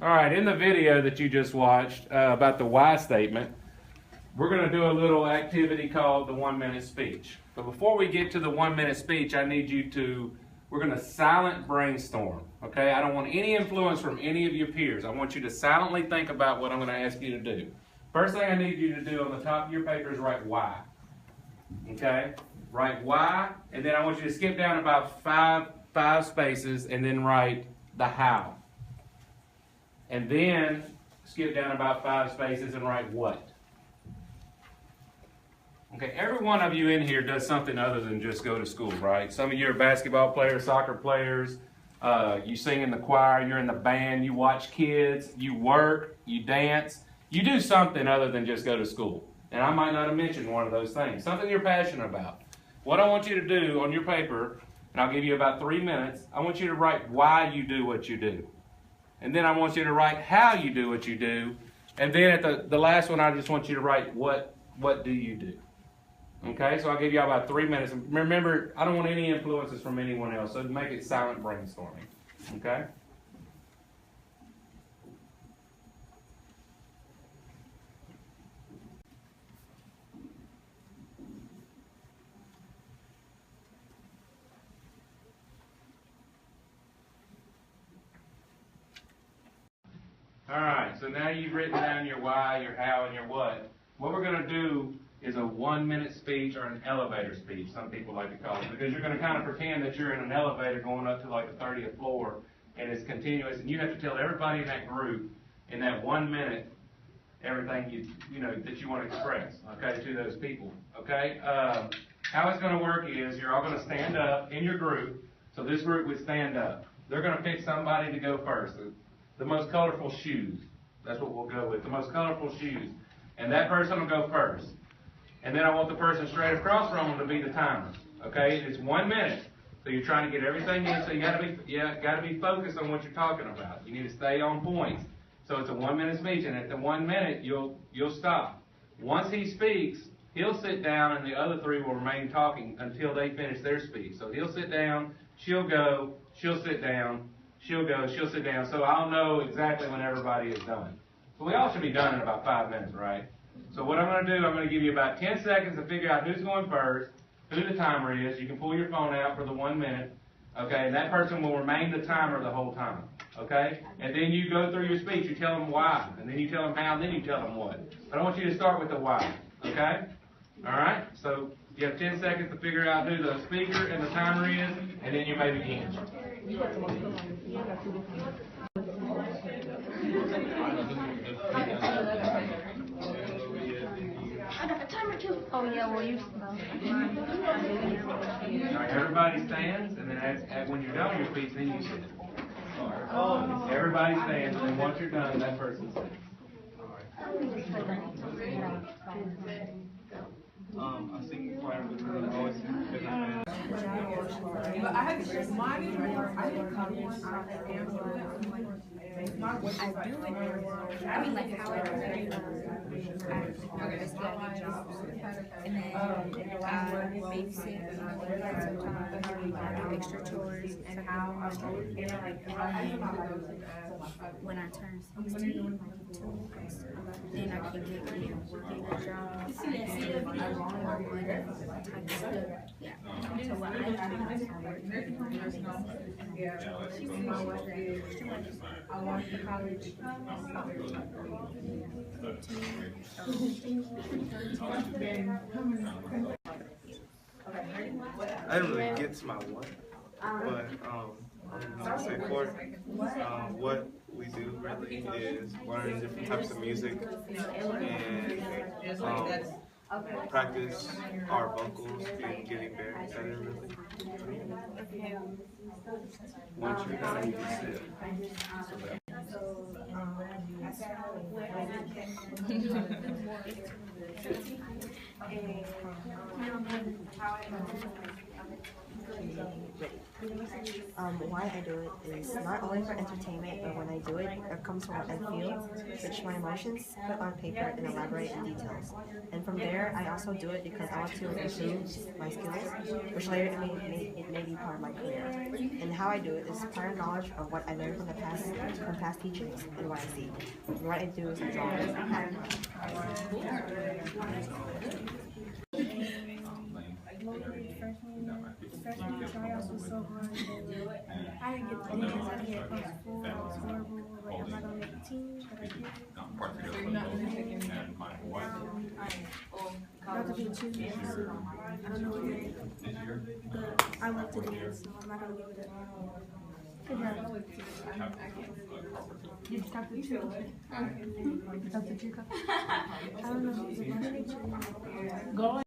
All right, in the video that you just watched about the why statement, we're going to do a little activity called the 1 minute speech. But before we get to the 1 minute speech, I need you to, we're going to silent brainstorm, okay? I don't want any influence from any of your peers. I want you to silently think about what I'm going to ask you to do. First thing I need you to do on the top of your paper is write why, okay? Write why, and then I want you to skip down about five spaces and then write the how. And then skip down about 5 spaces and write what. Okay, every one of you in here does something other than just go to school, right? Some of you are basketball players, soccer players, you sing in the choir, you're in the band, you watch kids, you work, you dance. You do something other than just go to school. And I might not have mentioned one of those things. Something you're passionate about. What I want you to do on your paper, and I'll give you about 3 minutes, I want you to write why you do what you do. And then I want you to write how you do what you do. And then at the last one, I just want you to write what do you do. Okay, so I'll give you about 3 minutes. And remember, I don't want any influences from anyone else, so make it silent brainstorming. Okay? All right, so now you've written down your why, your how, and your what. What we're going to do is a 1 minute speech or an elevator speech, some people like to call it, because you're going to kind of pretend that you're in an elevator going up to like the 30th floor, and it's continuous, and you have to tell everybody in that group in that 1 minute everything you know that you want to express, okay, to those people, okay? How it's going to work is you're all going to stand up in your group, so this group would stand up. They're going to pick somebody to go first. The most colorful shoes. That's what we'll go with. The most colorful shoes. And that person will go first. And then I want the person straight across from them to be the timer. Okay? It's 1 minute. So you're trying to get everything in. So you gotta be focused on what you're talking about. You need to stay on point. So it's a 1 minute speech, and at the 1 minute you'll stop. Once he speaks, he'll sit down, and the other 3 will remain talking until they finish their speech. So he'll sit down, she'll go, she'll sit down. She'll go, she'll sit down, so I'll know exactly when everybody is done. So we all should be done in about 5 minutes, right? So what I'm going to do, I'm going to give you about 10 seconds to figure out who's going first, who the timer is. You can pull your phone out for the 1 minute, okay? And that person will remain the timer the whole time, okay? And then you go through your speech. You tell them why, and then you tell them how, and then you tell them what. But I want you to start with the why, okay? All right? So you have 10 seconds to figure out who the speaker and the timer is, and then you may begin. I got the timer too. Oh yeah, well you know. All right, everybody stands, and then when you're done with your speech, then you sit. Everybody stands, and then once you're done, that person sits. I sing choir with her. I always sing because I'm But I had to just mine is more. I didn't come in. I I do it. I mean, like how I do jobs, and then I babysit, sometimes I do extra chores, and how when I turn 16, then I can get me a working job and more money type of stuff. Yeah. So what I I want to college. I didn't really get to my what, but I'm gonna say for what we do really is learn different types of music and practice our vocals and getting better really. Once you're done, you can sit. ready. Why I do it is not only for entertainment, but when I do it, it comes from what I feel, which my emotions put on paper and elaborate in details. And from there, I also do it because I want to improve my skills, which later it may be part of my career. And how I do it is prior knowledge of what I learned from past teachings and what I see. And what I do is I draw it. Freshman tryouts was so hard. I didn't get the dance. I didn't get +4. It was horrible. Like, I'm not gonna make the team, but I did. Not to be too so I don't know what it is. But I love to dance, so I'm not gonna give it up. Good job. You start the two. I don't know if it's a